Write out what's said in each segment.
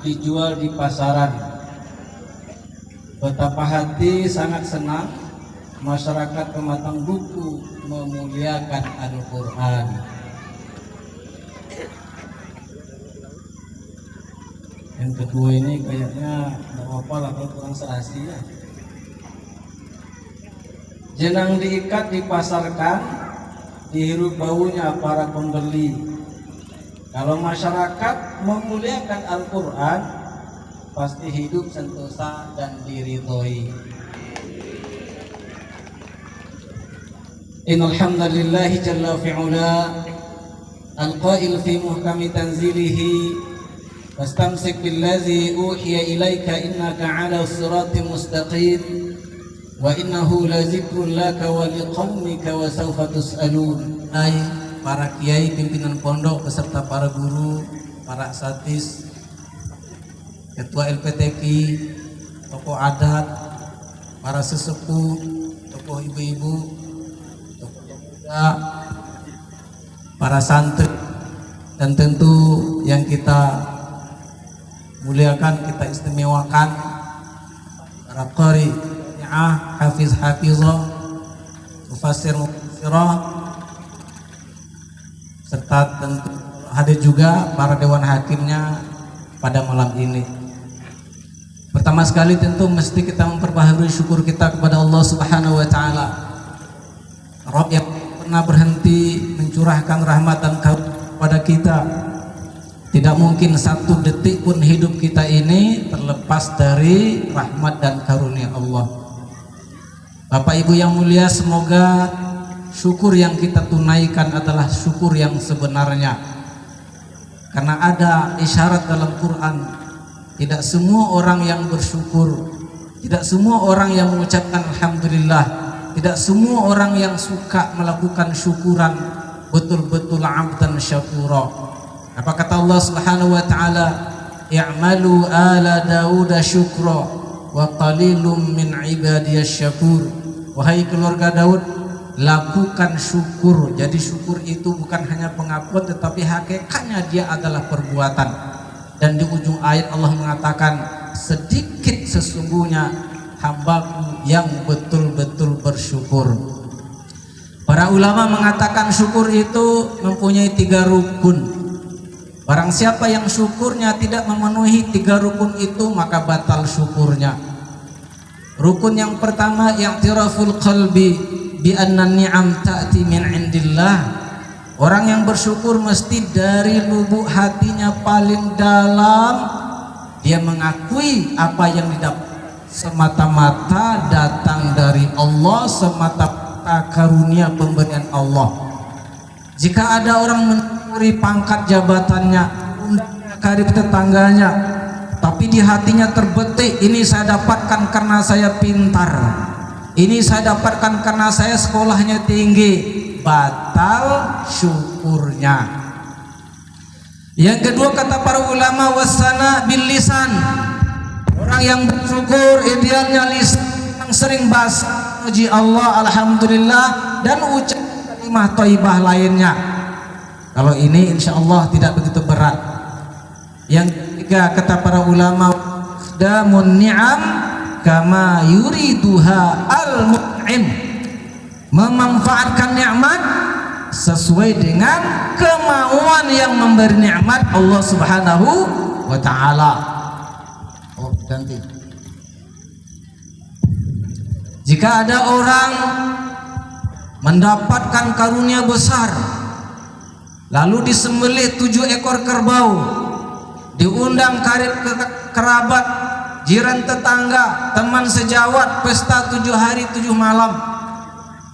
dijual di pasaran. Betapa hati sangat senang masyarakat pematang buku memuliakan Al-Quran. Yang kedua ini kayaknya nggak apa-apa lah kalau kurang serasi ya. Jenang diikat dipasarkan, dihirup baunya para pembeli. Kalau masyarakat memuliakan Al-Quran, pasti hidup sentosa dan diridhoi. Innal hamdalillahi jalla fi'ula al-qail fi muhkami tanzilihi fastamsik billazi uhiya ilaika innaka 'ala siratin mustaqim wa innahu lazikrun laka wa liqaumika wa sawfa tus'alun. Hai para kiai, pimpinan pondok beserta para guru, para satis, ketua LPTQ, tokoh adat, para sesepuh, tokoh ibu-ibu, tokoh muda, para santri, dan tentu yang kita muliakan, kita istimewakan para qari, hafiz hafizah, mufassir mufassirah, serta tentu hadir juga para dewan hakimnya pada malam ini. Pertama sekali tentu mesti kita memperbaharui syukur kita kepada Allah Subhanahu wa taala. Rabb yang pernah berhenti mencurahkan rahmat dan karunia kepada kita. Tidak mungkin satu detik pun hidup kita ini terlepas dari rahmat dan karunia Allah. Bapak Ibu yang mulia, semoga syukur yang kita tunaikan adalah syukur yang sebenarnya. Karena ada isyarat dalam Quran, tidak semua orang yang bersyukur, tidak semua orang yang mengucapkan alhamdulillah, tidak semua orang yang suka melakukan syukuran betul-betul abdan syakura. Apa kata Allah Subhanahu wa taala? I'malu ala Dauda syukra wa qalilum min ibadiyasy syakur. Wahai keluarga Daud, lakukan syukur. Jadi syukur itu bukan hanya pengakuan, tetapi hakikatnya dia adalah perbuatan. Dan di ujung ayat Allah mengatakan, sedikit sesungguhnya hambaku yang betul-betul bersyukur. Para ulama mengatakan syukur itu mempunyai 3 rukun. Barang siapa yang syukurnya tidak memenuhi 3 rukun itu, maka batal syukurnya. Rukun yang pertama, i'tiraful qalbi bi anna ni'am ta'ti min indillah. Orang yang bersyukur mesti dari lubuk hatinya paling dalam dia mengakui apa yang didapat semata-mata datang dari Allah, semata-mata karunia pemberian Allah. Jika ada orang mencuri pangkat jabatannya, undangnya karib tetangganya, tapi di hatinya terbetik, ini saya dapatkan karena saya pintar, ini saya dapatkan karena saya sekolahnya tinggi, batal syukurnya. Yang kedua, kata para ulama, wasana bil lisan. Orang yang bersyukur idealnya lisan yang sering bahasa puji Allah, alhamdulillah, dan ucap kalimat thayyibah lainnya. Kalau ini insya Allah tidak begitu berat. Yang ketiga, kata para ulama, damun ni'am kama yuriduha al-mun'im. Memanfaatkan nikmat sesuai dengan kemauan yang memberi nikmat, Allah Subhanahu wa taala. Oh, ganti. Jika ada orang mendapatkan karunia besar, lalu disembelih 7 ekor kerbau, diundang karib kerabat, jiran tetangga, teman sejawat, pesta 7 hari 7 malam.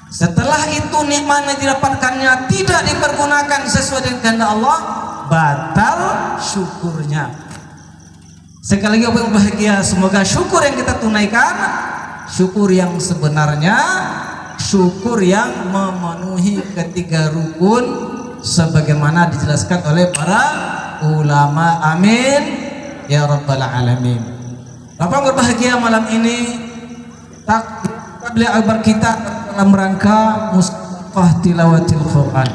Setelah itu nikmat yang didapatkannya tidak dipergunakan sesuai dengan kehendak Allah, batal syukurnya. Sekali lagi yang bahagia, semoga syukur yang kita tunaikan syukur yang sebenarnya, syukur yang memenuhi ketiga rukun sebagaimana dijelaskan oleh para ulama. Amin ya rabbal alamin. Bapak berbahagia, malam ini beliau albar kita dalam rangka musabaqah tilawatil Quran.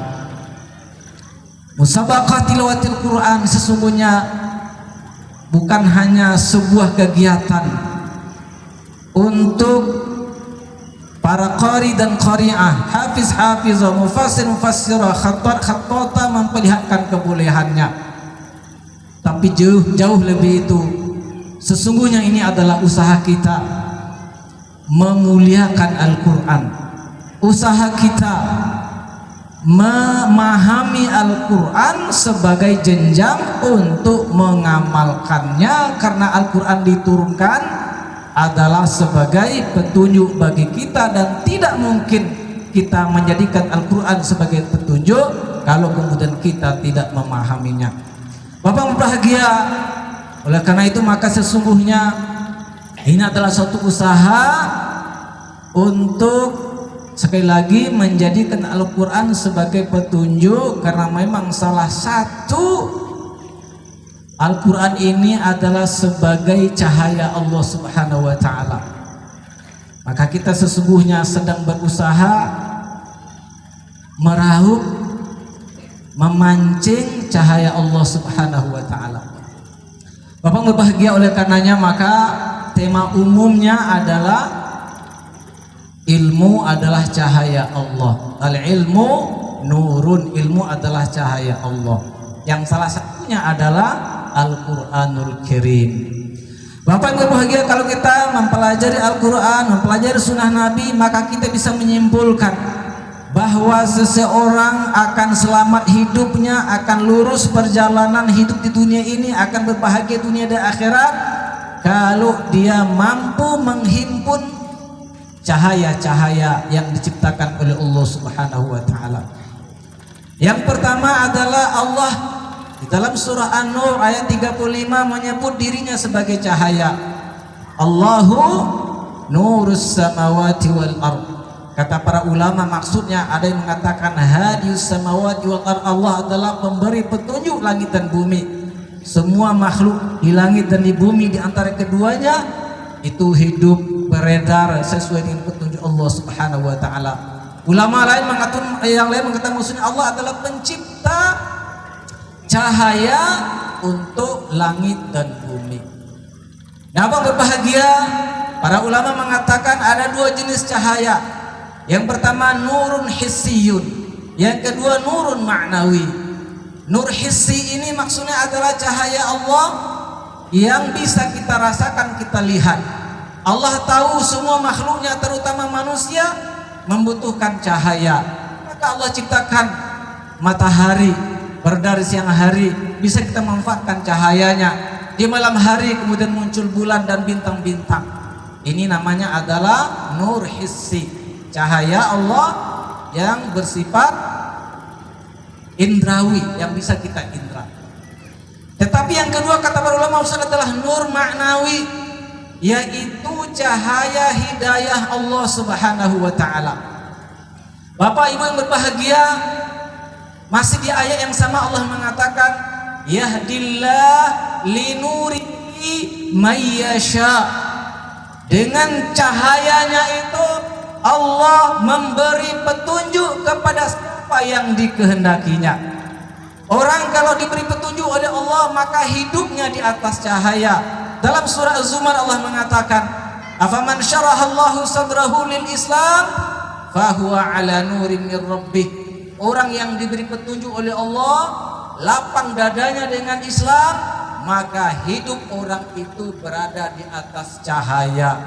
Musabaqah tilawatil Quran sesungguhnya bukan hanya sebuah kegiatan untuk para qari dan qari'ah, hafiz-hafizah, mufassir mufassirah, khattata memperlihatkan kebolehannya. Tapi jauh lebih itu, sesungguhnya ini adalah usaha kita memuliakan Al-Quran, usaha kita memahami Al-Quran sebagai jenjang untuk mengamalkannya, karena Al-Quran diturunkan adalah sebagai petunjuk bagi kita, dan tidak mungkin kita menjadikan Al-Quran sebagai petunjuk kalau kemudian kita tidak memahaminya. Bapak berbahagia, oleh karena itu maka sesungguhnya ini adalah suatu usaha untuk sekali lagi menjadikan Al-Quran sebagai petunjuk, karena memang salah satu Al-Quran ini adalah sebagai cahaya Allah Subhanahu wa Ta'ala. Maka kita sesungguhnya sedang berusaha meraup, memancing cahaya Allah Subhanahu wa Ta'ala. Bapak berbahagia, oleh karenanya maka tema umumnya adalah ilmu adalah cahaya Allah. Al-ilmu nurun, ilmu adalah cahaya Allah, yang salah satunya adalah Al-Quranul Karim. Bapak yang berbahagia, kalau kita mempelajari Al-Quran, mempelajari sunnah Nabi, maka kita bisa menyimpulkan bahwa seseorang akan selamat hidupnya, akan lurus perjalanan hidup di dunia ini, akan berbahagia dunia dan akhirat kalau dia mampu menghimpun cahaya-cahaya yang diciptakan oleh Allah Subhanahu wa Ta'ala. Yang pertama adalah Allah di dalam surah An-Nur ayat 35 menyebut dirinya sebagai cahaya. Allahu nurus samawati wal ardh. Kata para ulama, maksudnya ada yang mengatakan hadiyus samawati wal ardh, Allah adalah pemberi petunjuk langit dan bumi. Semua makhluk di langit dan di bumi, di antara keduanya itu hidup beredar sesuai dengan petunjuk Allah Subhanahu wa Ta'ala. Ulama lain mengatakan maksudnya Allah adalah pencipta cahaya untuk langit dan bumi. Nah, Abang berbahagia, para ulama mengatakan ada dua jenis cahaya. Yang pertama nurun hissiyun, yang kedua nurun ma'nawi. Nur hissi ini maksudnya adalah cahaya Allah yang bisa kita rasakan, kita lihat. Allah tahu semua makhluknya, terutama manusia, membutuhkan cahaya. Maka Allah ciptakan matahari beredar siang hari, bisa kita manfaatkan cahayanya. Di malam hari kemudian muncul bulan dan bintang-bintang. Ini namanya adalah nur hissi, cahaya Allah yang bersifat indrawi, yang bisa kita indra. Tetapi yang kedua kata para ulama adalah nur ma'nawi, yaitu cahaya hidayah Allah Subhanahu wa Ta'ala. Bapak Ibu yang berbahagia, masih di ayat yang sama Allah mengatakan yahdillah linurihi mayyasha. Dengan cahayanya itu Allah memberi petunjuk kepada siapa yang dikehendakinya. Orang kalau diberi petunjuk oleh Allah maka hidupnya di atas cahaya. Dalam surah Az-Zumar Allah mengatakan, "Afaman syarahallahu sadrahu lil Islam fahuwa ala nurin mir rabbih." Orang yang diberi petunjuk oleh Allah, lapang dadanya dengan Islam, maka hidup orang itu berada di atas cahaya.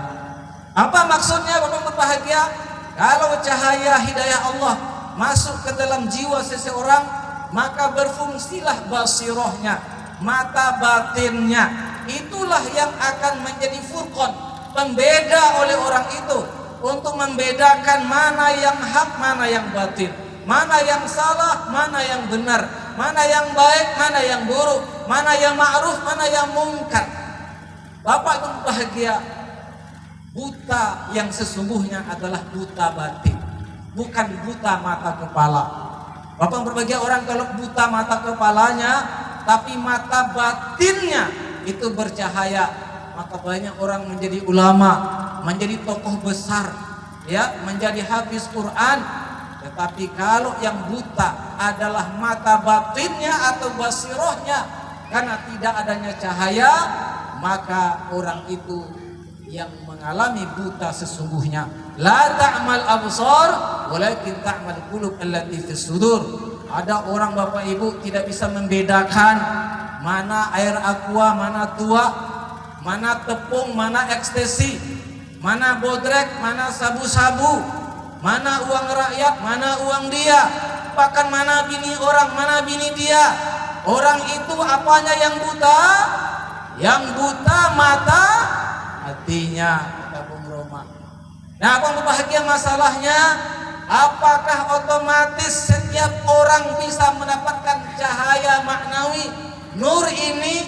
Apa maksudnya Bapak berbahagia? Kalau cahaya hidayah Allah masuk ke dalam jiwa seseorang, maka berfungsilah basirohnya, mata batinnya. Itulah yang akan menjadi furqan, pembeda oleh orang itu, untuk membedakan mana yang hak, mana yang batin, mana yang salah, mana yang benar, mana yang baik, mana yang buruk, mana yang ma'ruf, mana yang mungkar. Bapak itu bahagia. Buta yang sesungguhnya adalah buta batin, bukan buta mata kepala. Bapak berbahagia, orang kalau buta mata kepalanya tapi mata batinnya itu bercahaya, maka banyak orang menjadi ulama, menjadi tokoh besar, ya, menjadi hafiz Quran. Tetapi kalau yang buta adalah mata batinnya atau basirohnya, Karena tidak adanya cahaya, maka orang itu yang mengalami buta sesungguhnya. La ta'mal absar walakin ta'mal qulub allati fis sudur. Ada orang Bapak Ibu tidak bisa membedakan mana air aqua, mana tua, mana tepung, mana ekstasi, mana bodrek, mana sabu-sabu, mana uang rakyat, mana uang dia, bahkan mana bini orang, mana bini dia. Orang itu apanya yang buta? Yang buta mata hatinya, kata Bung Roma. Nah, apa bahagia masalahnya? Apakah otomatis setiap orang bisa mendapatkan cahaya maknawi, nur ini?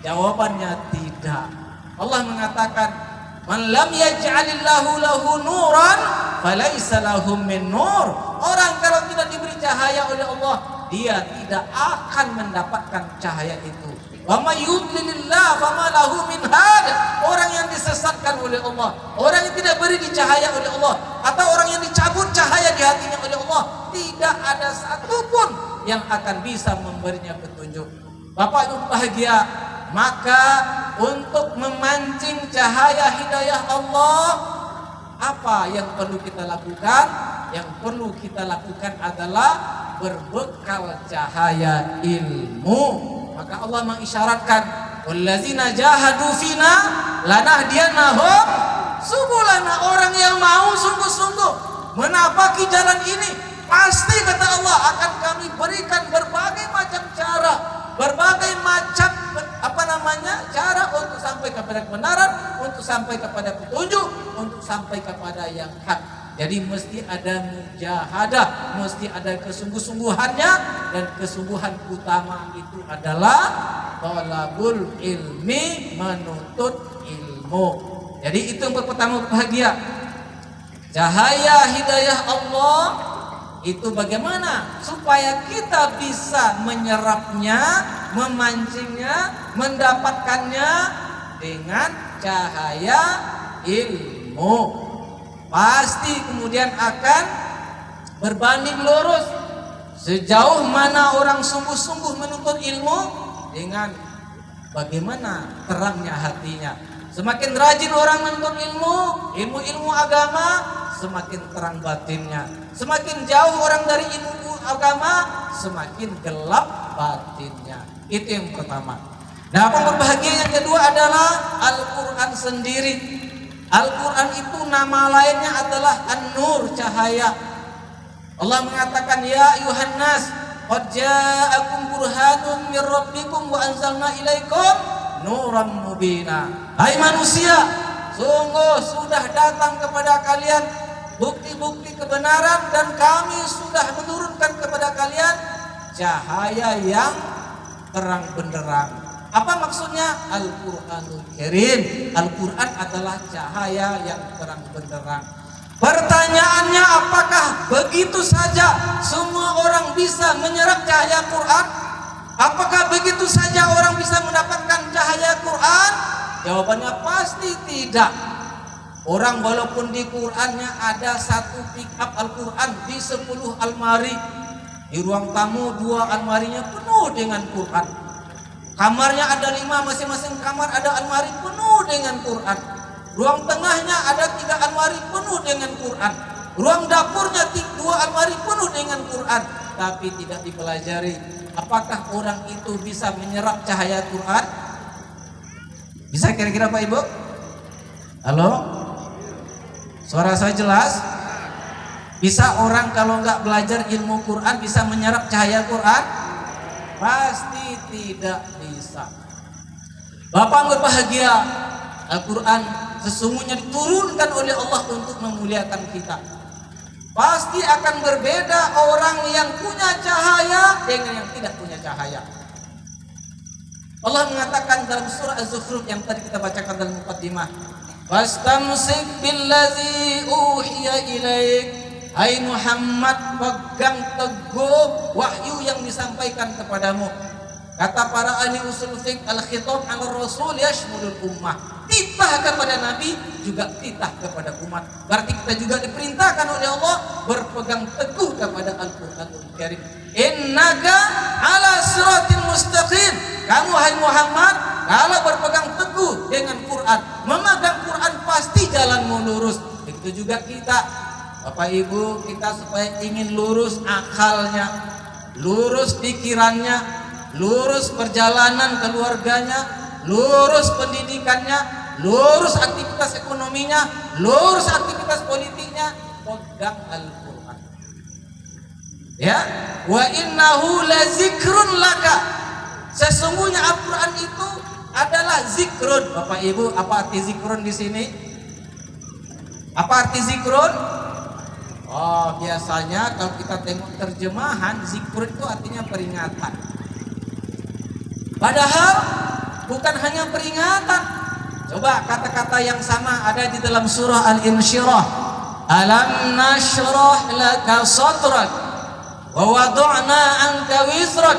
Jawabannya tidak. Allah mengatakan, "Man lam yaj'alillahu lahu nuran, falaysa lahu min nur." Orang kalau tidak diberi cahaya oleh Allah, dia tidak akan mendapatkan cahaya itu. Wa may yudlilillah fama lahu min had. Orang yang disesatkan oleh Allah, orang yang tidak beri cahaya oleh Allah, atau orang yang dicabut cahaya di hatinya oleh Allah, tidak ada satupun yang akan bisa memberinya petunjuk. Bapak Ibu bahagia, maka untuk memancing cahaya hidayah Allah, apa yang perlu kita lakukan? Yang perlu kita lakukan adalah berbekal cahaya ilmu. Maka Allah mengisyaratkan, wallazina jahadu fina lanahdiyannahum subulana. Orang yang mau sungguh-sungguh menapaki jalan ini, pasti kata Allah akan kami berikan berbagai macam cara, berbagai macam cara untuk sampai kepada kebenaran, untuk sampai kepada petunjuk, untuk sampai kepada yang hak. Jadi mesti ada mujahadah, mesti ada kesungguh-sungguhannya, dan kesungguhan utama itu adalah thalabul ilmi, menuntut ilmu. Jadi itu yang pertama bahagia. Cahaya hidayah Allah itu bagaimana supaya kita bisa menyerapnya, memancingnya, mendapatkannya dengan cahaya ilmu. Pasti kemudian akan berbanding lurus sejauh mana orang sungguh-sungguh menuntut ilmu dengan bagaimana terangnya hatinya. Semakin rajin orang menuntut ilmu agama, semakin terang batinnya. Semakin jauh orang dari ilmu agama, semakin gelap batinnya. Itu yang pertama. Nah, yang berbahagia yang kedua adalah Al-Quran sendiri. Al-Quran itu nama lainnya adalah An-Nur, cahaya. Allah mengatakan, ya ayuhan nas, qad ja'akum burhanun mir rabbikum wa anzalna ilaikum nuran mubina. Hai manusia, sungguh sudah datang kepada kalian bukti-bukti kebenaran, dan kami sudah menurunkan kepada kalian cahaya yang terang benderang. Apa maksudnya? Al-Quranul Karim. Al-Quran adalah cahaya yang terang benderang. Pertanyaannya, apakah begitu saja semua orang bisa menyerap cahaya Quran? Apakah begitu saja orang bisa mendapatkan cahaya Quran? Jawabannya pasti tidak. Orang walaupun di Qurannya ada satu pick up Al-Quran di 10 almari, di ruang tamu 2 almarinya penuh dengan Quran. Kamarnya ada 5, masing-masing kamar ada almari penuh dengan Quran. Ruang tengahnya ada 3 almari penuh dengan Quran. Ruang dapurnya 2 almari penuh dengan Quran. Tapi tidak dipelajari. Apakah orang itu bisa menyerap cahaya Quran? Bisa kira-kira Pak Ibu? Halo? Suara saya jelas? Bisa orang kalau nggak belajar ilmu Quran bisa menyerap cahaya Quran? Pasti tidak bisa. Bapak berbahagia, Al-Quran sesungguhnya diturunkan oleh Allah untuk memuliakan kita. Pasti akan berbeda orang yang punya cahaya dengan yang tidak punya cahaya. Allah mengatakan dalam surah Az-Zukhruf yang tadi kita bacakan dalam muqaddimah, "Fastamsik billazi uhiya ilaik." Hai Muhammad, pegang teguh wahyu yang disampaikan kepadamu. Kata para ahli usul fiqh, al-khitab 'ala rasul yashmulul ummah. Titah kepada Nabi juga titah kepada umat. Berarti kita juga diperintahkan oleh Allah berpegang teguh kepada Al-Qur'anul Karim. Innaka 'ala siratin mustaqim. kamu hai Muhammad kalau berpegang teguh dengan Quran, memegang Quran pasti jalanmu lurus. Begitu juga kita, Bapak Ibu, kita supaya ingin lurus akalnya, lurus pikirannya, lurus perjalanan keluarganya, lurus pendidikannya, lurus aktivitas ekonominya, lurus aktivitas politiknya, pegang Al-Quran. Ya, wa innahu lazikrun laka. Sesungguhnya Al-Quran itu adalah zikrun. Bapak Ibu, apa arti zikrun di sini? Apa arti zikrun? Oh, biasanya kalau kita tengok terjemahan, zikrun itu artinya peringatan. Padahal bukan hanya peringatan. Coba kata-kata yang sama ada di dalam surah Al-Insyirah. Alam nashrah laka sadrak wa wada'na anka wizrak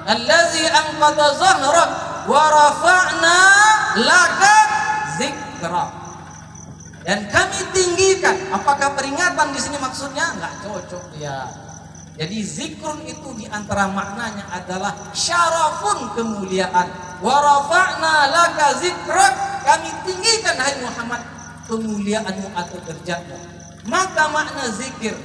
allazi anqadha zahrak wa rafa'na laka zikrak. Dan kami tinggikan. Apakah peringatan di sini maksudnya? Enggak cocok ya. Jadi zikrun itu diantara maknanya adalah syarafun, kemuliaan. Wa rafa'na laka zikrak, kami tinggikan hai Muhammad kemuliaanmu atau derajatmu. Maka makna zikir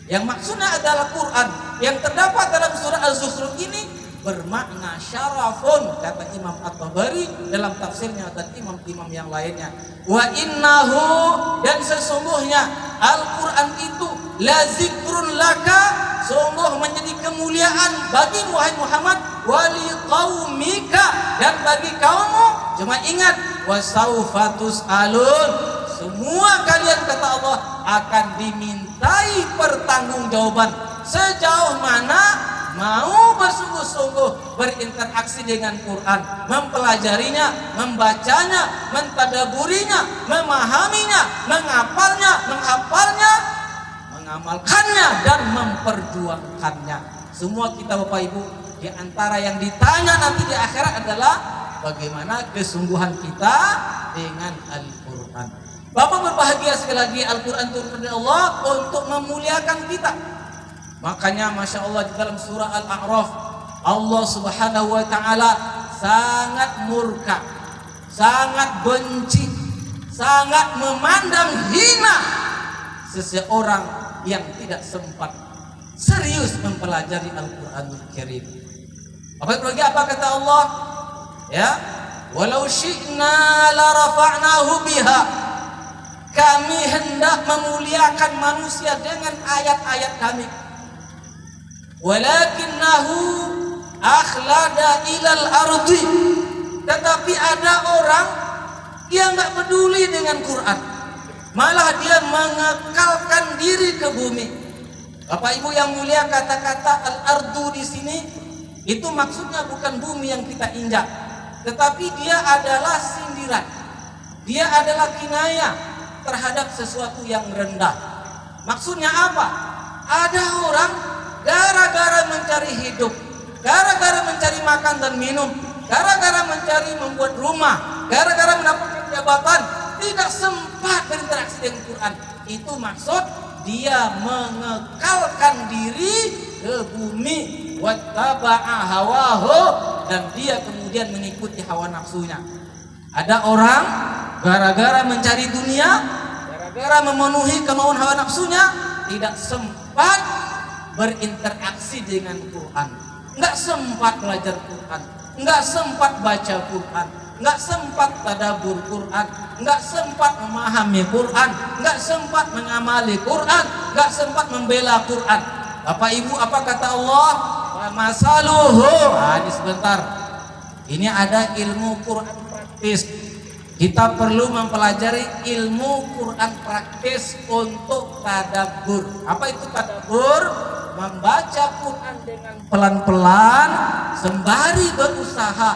yang maksudnya adalah Quran yang terdapat dalam surah Az-Zukhruf ini bermakna syarafun, kata Imam At-Tabari dalam tafsirnya dan imam-imam yang lainnya. Wa innahu, dan sesungguhnya Al-Quran itu la zikrun laka, sungguh menjadi kemuliaan bagi wahai Muhammad, wali qaumika, dan bagi kaummu. Cuma ingat, wasaufa tus'alun, semua kalian kata Allah akan dimintai pertanggungjawaban sejauh mana mau bersungguh-sungguh berinteraksi dengan Quran, mempelajarinya, membacanya, mentadaburinya, memahaminya, menghafalnya, mengamalkannya, dan memperjuangkannya. Semua kita Bapak Ibu, di antara yang ditanya nanti di akhirat adalah bagaimana kesungguhan kita dengan Al-Quran. Bapak berbahagia sekali lagi, Al-Quran turun dari Allah untuk memuliakan kita. Makanya Masya Allah di dalam surah Al-A'raf Allah Subhanahu wa ta'ala sangat murka, sangat benci, sangat memandang hina seseorang yang tidak sempat serius mempelajari Al-Quranul Karim. Apa kata Allah? Ya, walau syi'na la rafa'nahu biha, kami hendak memuliakan manusia dengan ayat-ayat kami. Walakinnahu akhlada ilal ardi, tetapi ada orang yang nggak peduli dengan Quran, malah dia mengekalkan diri ke bumi. Bapak Ibu yang mulia, kata-kata al-ardu di sini itu maksudnya bukan bumi yang kita injak, tetapi dia adalah sindiran, dia adalah kinayah terhadap sesuatu yang rendah. Maksudnya apa? Ada orang gara-gara mencari hidup, gara-gara mencari makan dan minum, gara-gara mencari membuat rumah, gara-gara mendapatkan jabatan, tidak sempat berinteraksi dengan Quran. Itu maksud dia mengekalkan diri ke bumi, wattaba'a hawahu, dan dia kemudian mengikuti hawa nafsunya. Ada orang gara-gara mencari dunia, gara-gara memenuhi kemauan hawa nafsunya, tidak sempat berinteraksi dengan Quran, nggak sempat belajar Quran, nggak sempat baca Quran, nggak sempat tadabbur Quran, nggak sempat memahami Quran, nggak sempat mengamali Quran, nggak sempat membela Quran. Bapak Ibu, apa kata Allah? Masaluhu. Ini sebentar. Ini ada ilmu Quran praktis. Kita perlu mempelajari ilmu Quran praktis untuk tadabbur. Apa itu tadabbur? Membaca Quran dengan pelan-pelan sembari berusaha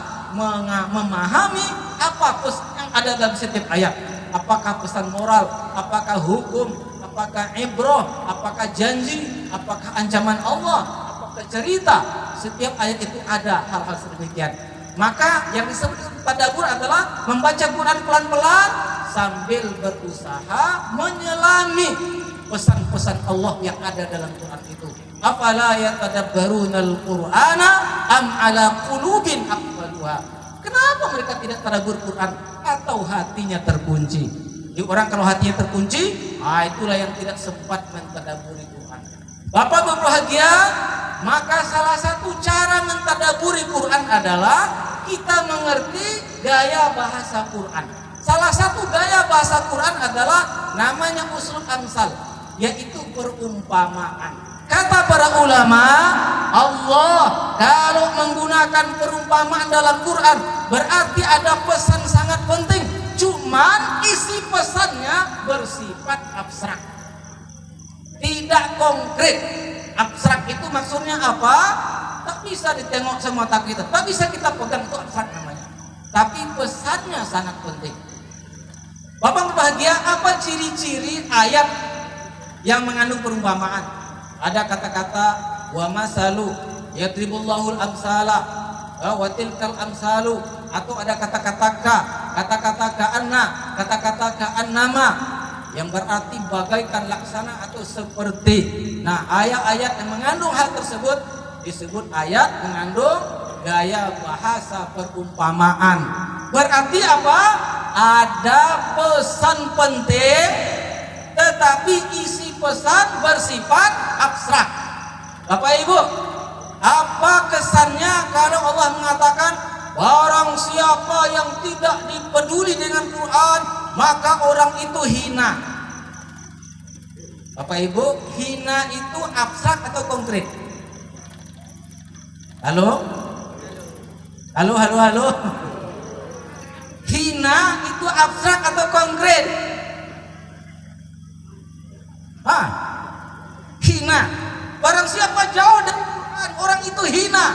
memahami apa pesan yang ada dalam setiap ayat. Apakah pesan moral, apakah hukum, apakah ibrah, apakah janji, apakah ancaman Allah, apakah cerita. Setiap ayat itu ada hal-hal sedemikian. Maka yang disebut tadabbur adalah membaca Quran pelan-pelan sambil berusaha menyelami pesan-pesan Allah yang ada dalam Quran itu. Afala yatadabbarunal Qur'ana am ala qulubin aqfaluha. syubhat. Kenapa mereka tidak tadabbur Quran? Atau hatinya terkunci? Jadi orang kalau hatinya terkunci, itulah yang tidak sempat mentadabburi Quran. Bapak berbahagia, maka salah satu cara mentadabburi Quran adalah kita mengerti gaya bahasa Quran. Salah satu gaya bahasa Quran adalah namanya uslub amsal, yaitu perumpamaan. Kata para ulama, Allah kalau menggunakan perumpamaan dalam Quran berarti ada pesan sangat penting. Cuman isi pesannya bersifat abstrak, tidak konkret. Abstrak itu maksudnya apa? Tak bisa ditengok sama mata kita, tak bisa kita pegang, itu abstrak namanya. Tapi pesannya sangat penting. Bapak berbahagia, apa ciri-ciri ayat yang mengandung perumpamaan? Ada kata-kata wa masalu yadribullahul amsala wa tilkal amsalu, atau ada kata-kata kata-kata ka'anna, kata-kata ka'annama yang berarti bagaikan, laksana atau seperti. Nah, ayat-ayat yang mengandung hal tersebut disebut ayat mengandung gaya bahasa perumpamaan. Berarti apa? Ada pesan penting, tetapi isi pesan bersifat abstrak. Bapak Ibu, apa kesannya kalau Allah mengatakan barang siapa yang tidak dipeduli dengan Quran maka orang itu hina? Bapak Ibu, hina itu abstrak atau konkret? Halo? Halo, halo, halo. Hina itu abstrak atau konkret? Hina. Barang siapa jauh dari Quran, orang itu hina.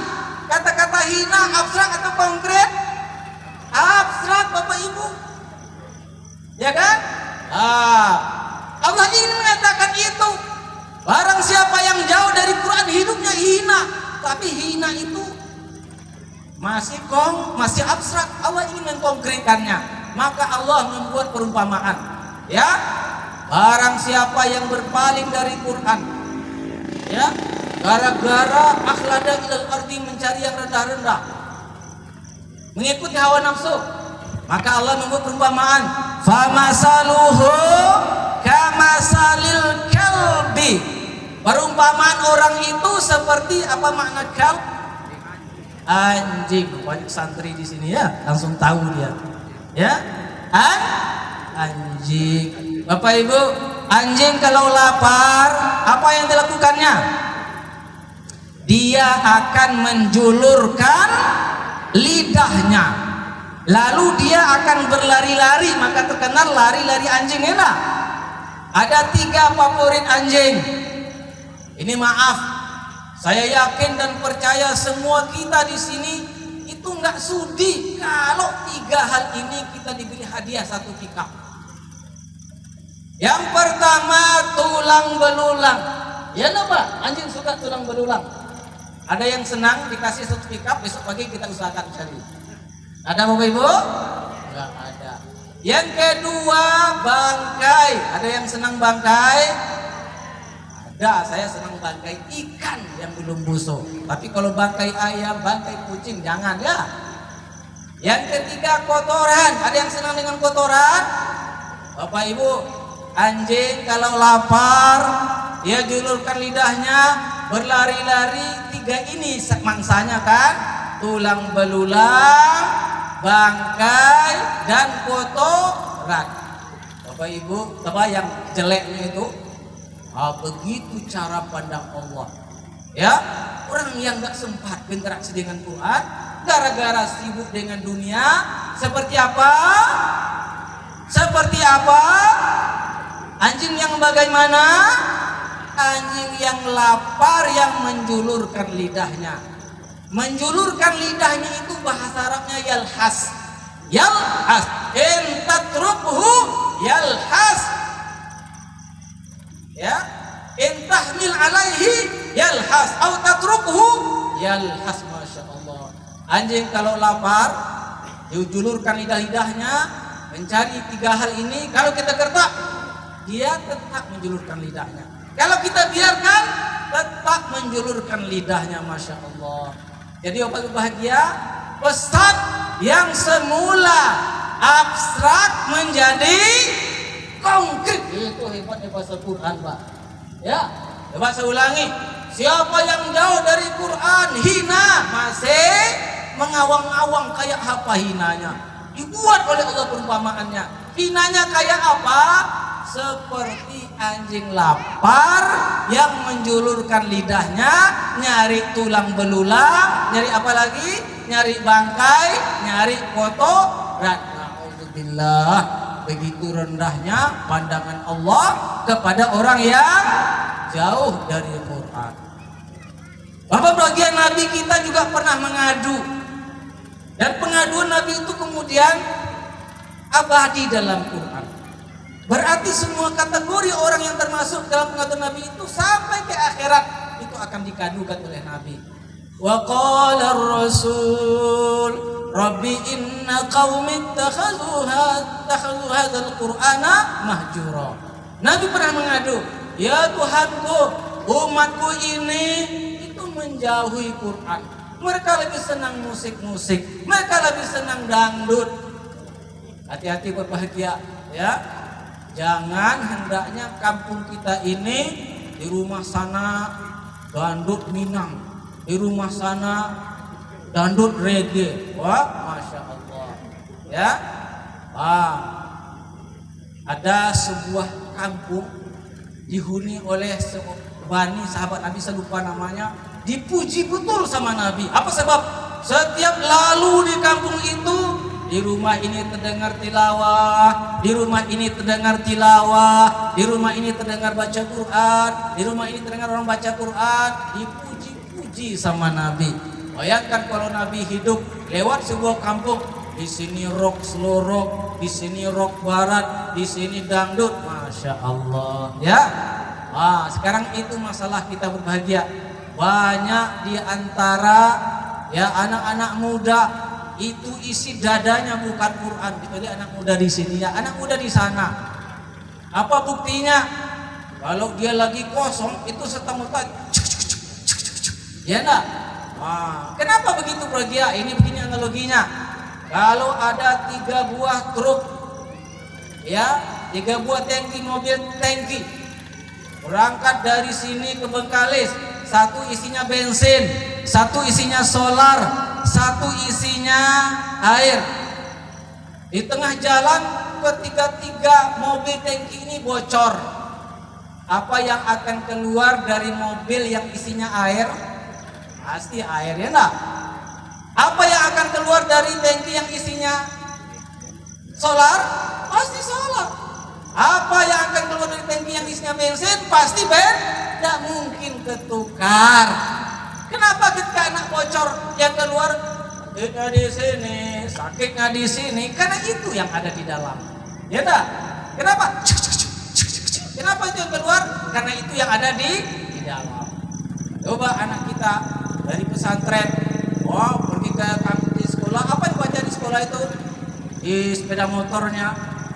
Kata-kata hina abstrak atau konkret? Abstrak, Bapak Ibu. Ya kan? Allah ingin mengatakan itu. Barang siapa yang jauh dari Quran hidupnya hina. Tapi hina itu masih abstrak. Allah ingin mengkonkretkannya. Maka Allah membuat perumpamaan. Ya, barang siapa yang berpaling dari Quran, ya, gara-gara akhlada ilal ardi, mencari yang rendah-rendah, mengikuti hawa nafsu, maka Allah membuat perumpamaan. Famasaluhu kamasalil kalbi. Perumpamaan orang itu seperti apa makna kalb? Anjing. Banyak santri di sini ya, langsung tahu dia. Ya, anjing. Bapak Ibu, anjing kalau lapar, apa yang dilakukannya? Dia akan menjulurkan lidahnya, lalu dia akan berlari-lari, maka terkenal lari-lari anjing. Enak. Ada 3 favorit anjing. Ini maaf, saya yakin dan percaya semua kita di sini itu nggak sudi kalau 3 hal ini kita diberi hadiah 1 pickup. Yang pertama, tulang belulang. Ya Pak, anjing suka tulang belulang. Ada yang senang dikasih 1 pickup, besok pagi kita usahakan cari. Ada Bapak Ibu? Enggak ada. Yang kedua, bangkai. Ada yang senang bangkai? Ada, saya senang bangkai ikan yang belum busuk. Tapi kalau bangkai ayam, bangkai kucing jangan ya. Yang ketiga, kotoran. Ada yang senang dengan kotoran? Bapak Ibu, anjing kalau lapar, dia julurkan lidahnya, berlari-lari. 3 ini mangsanya kan? Tulang belulang, bangkai, dan kotoran. Bapak Ibu, apa yang jeleknya itu? Begitu cara pandang Allah. Ya, orang yang nggak sempat berinteraksi dengan Quran, gara-gara sibuk dengan dunia, seperti apa? Seperti apa? Anjing yang bagaimana? Anjing yang lapar, yang menjulurkan lidahnya. Menjulurkan lidahnya itu bahasa Arabnya yalhas. Yalhas. In tatrukhu yalhas. Ya. In tahmil alaihi yalhas. Au tatrukhu yalhas. Masya Allah. Anjing kalau lapar, dijulurkan lidah-lidahnya, mencari 3 hal ini. Kalau kita gertak, dia tetap menjulurkan lidahnya. Kalau kita biarkan, tetap menjulurkan lidahnya. Masya Allah. Jadi Bapak bahagia, pesan yang semula abstrak menjadi konkret. Itu hebatnya bahasa Quran, Pak. Ya, coba saya ulangi. Siapa yang jauh dari Quran hina, masih mengawang-awang kayak apa hinanya. Dibuat oleh Allah perumpamaannya. Hinanya kayak apa? Seperti anjing lapar yang menjulurkan lidahnya nyari tulang belulang, nyari apa lagi? Nyari bangkai, nyari kotoran. Alhamdulillah, begitu rendahnya pandangan Allah kepada orang yang jauh dari Quran. Bapak bagian Nabi kita juga pernah mengadu, dan pengaduan Nabi itu kemudian abadi dalam Quran. Berarti semua kategori orang yang termasuk dalam pengaduan Nabi itu sampai ke akhirat itu akan dikadukan oleh Nabi. Wa qala ar-rasul rabbi inna qaumi ittakhadhu hadzal qur'ana mahjura. Nabi pernah mengadu, ya Tuhanku, umatku ini itu menjauhi Quran. Mereka lebih senang musik-musik, mereka lebih senang dangdut. Hati-hati berbahagia, ya. Jangan hendaknya kampung kita ini di rumah sana dangdut Minang, di rumah sana dangdut reggae. Wah, masya Allah, ya. Ada sebuah kampung dihuni oleh Bani sahabat Nabi, saya lupa namanya, dipuji betul sama Nabi. Apa sebab? Setiap lalu di kampung itu, di rumah ini terdengar tilawah, di rumah ini terdengar tilawah, di rumah ini terdengar baca Quran, di rumah ini terdengar orang baca Quran, dipuji-puji sama Nabi. Bayangkan kalau Nabi hidup lewat sebuah kampung, di sini rock slow rock, di sini rock barat, di sini dangdut, masya Allah, ya. Sekarang itu masalah kita berbahagia. Banyak di antara ya anak-anak muda itu isi dadanya bukan Quran, kecuali anak muda di sini ya, anak muda di sana. Apa buktinya? Kalau dia lagi kosong itu serta-merta, ya enggak? Kenapa begitu bahagia? Ini begini analoginya. Kalau ada 3 buah truk, ya, 3 buah tangki mobil tangki, berangkat dari sini ke Bengkalis, satu isinya bensin, satu isinya solar, satu isinya air. Di tengah jalan ketiga-tiga mobil tangki ini bocor. Apa yang akan keluar dari mobil yang isinya air? Pasti air, ya enggak? Apa yang akan keluar dari tangki yang isinya solar? Pasti solar. Apa yang akan keluar dari tangki yang isinya bensin? Pasti tidak mungkin ketukar. Kenapa ketika anak bocor yang keluar sakitnya di sini, sakitnya di sini? Karena itu yang ada di dalam. Ya tak? Kenapa? Kenapa itu yang keluar? Karena itu yang ada di dalam. Coba anak kita dari pesantren, pergi ke kampus di sekolah, apa yang baca di sekolah itu? Di sepeda motornya,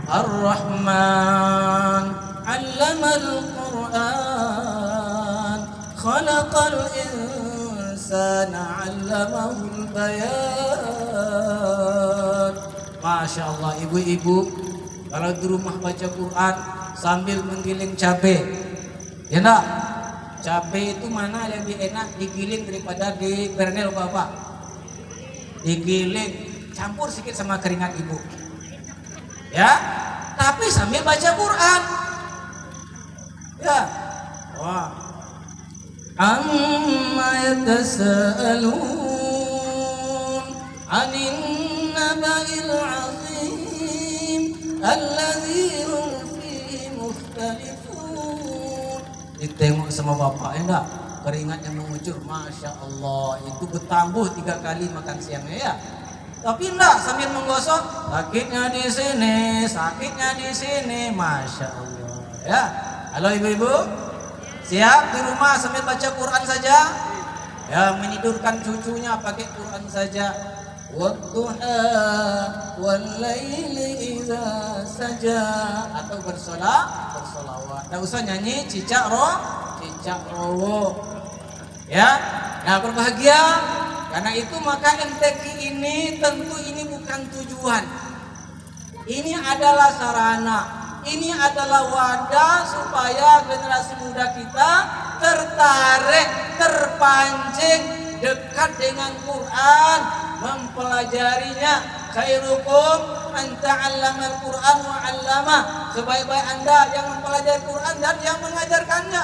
Ar-Rahman 'allamal Qur'an, khalaqal insana 'allamahul bayan. Masya Allah, ibu-ibu kalau di rumah baca Quran sambil menggiling cabai, ya enggak? Cabai itu mana lebih enak digiling daripada di bernel, Bapak? Digiling, campur sedikit sama keringat ibu, ya, tapi sambil baca Quran, ya. Wah, amma yatasaalun 'anin naba'il 'azim alladzi hum fihi mukhtalifun. Ditengok sama bapak, enggak? Keringatnya mengucur, masya Allah, itu bertambuh 3 kali makan siangnya, ya. Tapi enggak, sambil menggosok, sakitnya di sini, sakitnya di sini, masya Allah, ya. Halo ibu-ibu, siap di rumah sambil baca Quran saja, ya, menidurkan cucunya pakai Quran saja. Wadduha wallaili idza saja, atau bersolawat. Enggak usah nyanyi cicak rowo, ya. Nah, berbahagia Karena itu maka MTQ ini tentu ini bukan tujuan. Ini adalah sarana. Ini adalah wadah supaya generasi muda kita tertarik, terpancing dekat dengan Quran, mempelajarinya. Khairukum man ta'allama al-Quran wa 'allama. Sebaik-baik Anda yang mempelajari Quran dan yang mengajarkannya.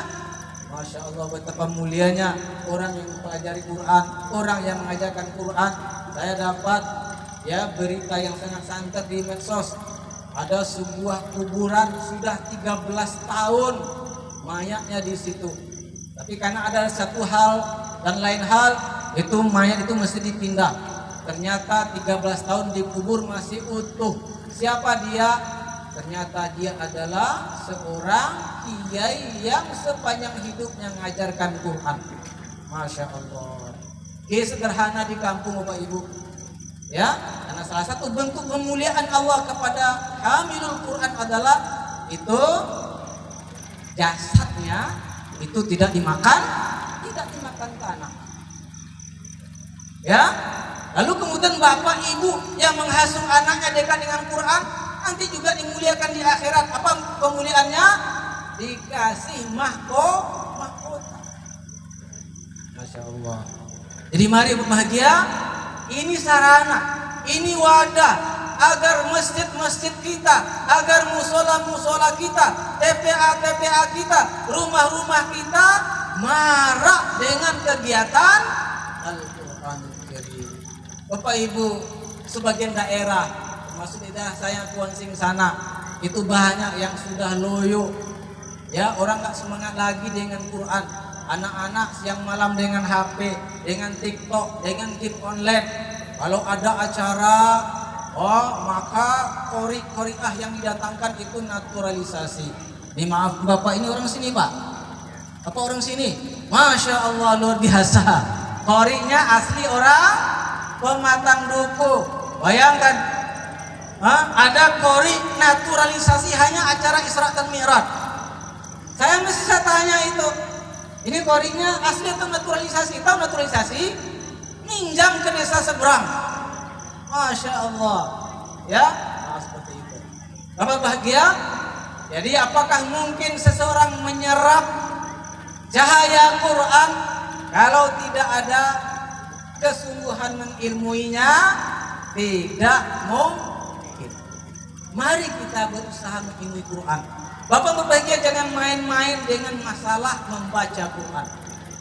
Masya Allah, betapa mulianya orang yang mempelajari Quran, orang yang mengajarkan Quran. Saya dapat berita yang sangat santer di medsos. Ada sebuah kuburan sudah 13 tahun mayatnya di situ. Tapi karena ada satu hal dan lain hal, itu mayat itu mesti dipindah. Ternyata 13 tahun dikubur masih utuh. Siapa dia? Ternyata dia adalah seorang kiai yang sepanjang hidupnya mengajarkan Quran. Masya Allah. Kiai sederhana di kampung Bapak Ibu. Ya, karena salah satu bentuk pemuliaan Allah kepada hamilul Quran adalah itu jasadnya itu tidak dimakan tanah. Ya, lalu kemudian bapak ibu yang menghasung anaknya dekat dengan Quran nanti juga dimuliakan di akhirat. Apa pemuliaannya? Dikasih mahkota. Masya Allah. Jadi mari berbahagia. Ini sarana, ini wadah agar masjid-masjid kita, agar musola-musola kita, TPA-TPA kita, rumah-rumah kita marak dengan kegiatan Al-Quranul Karim. Bapak Ibu, sebagian daerah, termasuk daerah saya Kuansing sana, itu banyak yang sudah loyo. Ya, orang nggak semangat lagi dengan Quran. Anak-anak siang malam dengan HP, dengan TikTok, dengan game online. Kalau ada acara, maka qori-qoriah yang didatangkan itu naturalisasi. Ini maaf Bapak, ini orang sini Pak? Apa orang sini? Masya Allah, luar biasa. Qorinya asli orang Pematang Duku. Bayangkan, ada qori naturalisasi hanya acara Isra dan Mi'raj. Saya tanya itu. Ini qorinya asli atau naturalisasi? Tahu naturalisasi? Minjam ke desa seberang. Masya Allah. Ya, seperti itu. Bapak bahagia? Jadi apakah mungkin seseorang menyerap cahaya Quran kalau tidak ada kesungguhan mengilmuinya? Tidak mungkin. Mari kita berusaha mengilmui Quran. Bapak berbahagia, jangan main-main dengan masalah membaca Quran.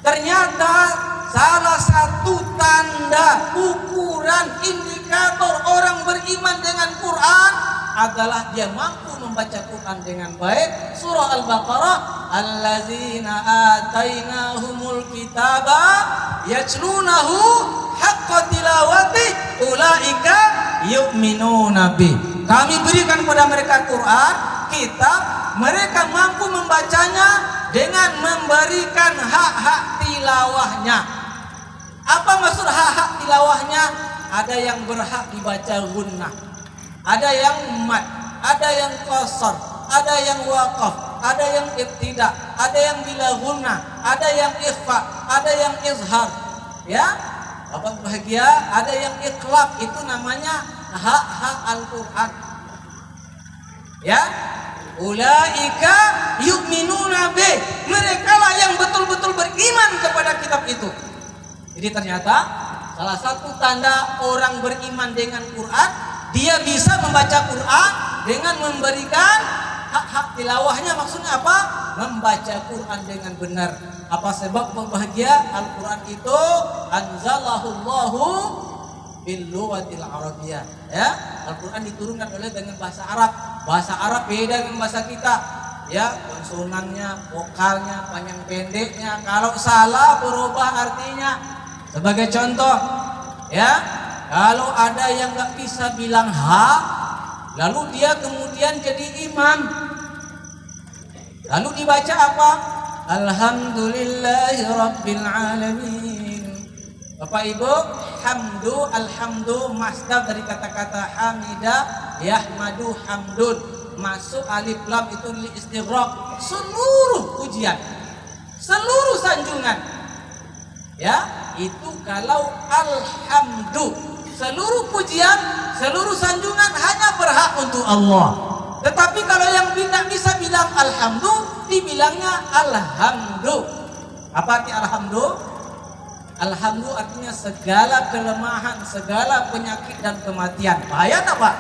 Ternyata salah satu tanda, ukuran, indikator orang beriman dengan Quran adalah dia mampu membaca Quran dengan baik. Surah Al-Baqarah, allazina atainahumul kitaba yatlunahu haqqa tilawati ulaika yu'minuna bih. Kami berikan kepada mereka Quran, kitab, mereka mampu membacanya dengan memberikan hak-hak tilawahnya. Apa maksud hak-hak tilawahnya? Ada yang berhak dibaca gunnah, ada yang mat, ada yang qasar, ada yang waqaf, ada yang ibtida, ada yang bila gunnah, ada yang ikhfa, ada yang izhar. Ya, Bapak bahagia, ada yang iqlab, itu namanya hak-hak Al-Quran. Ya, ulaika yu'minuna bih, mereka lah yang betul-betul beriman kepada kitab itu. Jadi ternyata salah satu tanda orang beriman dengan Quran, dia bisa membaca Quran dengan memberikan hak-hak tilawahnya. Maksudnya apa? Membaca Quran dengan benar. Apa sebab bahagia? Al-Quran itu anzalahullahu bil lughatil arabiyyah. Ya, Al-Quran diturunkan oleh dengan bahasa Arab. Bahasa Arab beda dengan bahasa kita. Ya, konsonannya, vokalnya, panjang pendeknya. Kalau salah berubah artinya. Sebagai contoh, ya, kalau ada yang nggak bisa bilang ha, lalu dia kemudian jadi imam, lalu dibaca apa? Alhamdulillahi Rabbil Alamin. Bapak Ibu, hamdu, alhamdu masdar dari kata-kata hamida, yahmadu, hamdun. Masuk alif lam itu li istighraq, seluruh pujian, seluruh sanjungan. Ya, itu kalau alhamdu, seluruh pujian, seluruh sanjungan hanya berhak untuk Allah. Tetapi kalau yang tidak bisa bilang alhamdu, dibilangnya alhamdu. Apa arti alhamdu? Alhamdu artinya segala kelemahan, segala penyakit dan kematian. Bahaya tak Pak?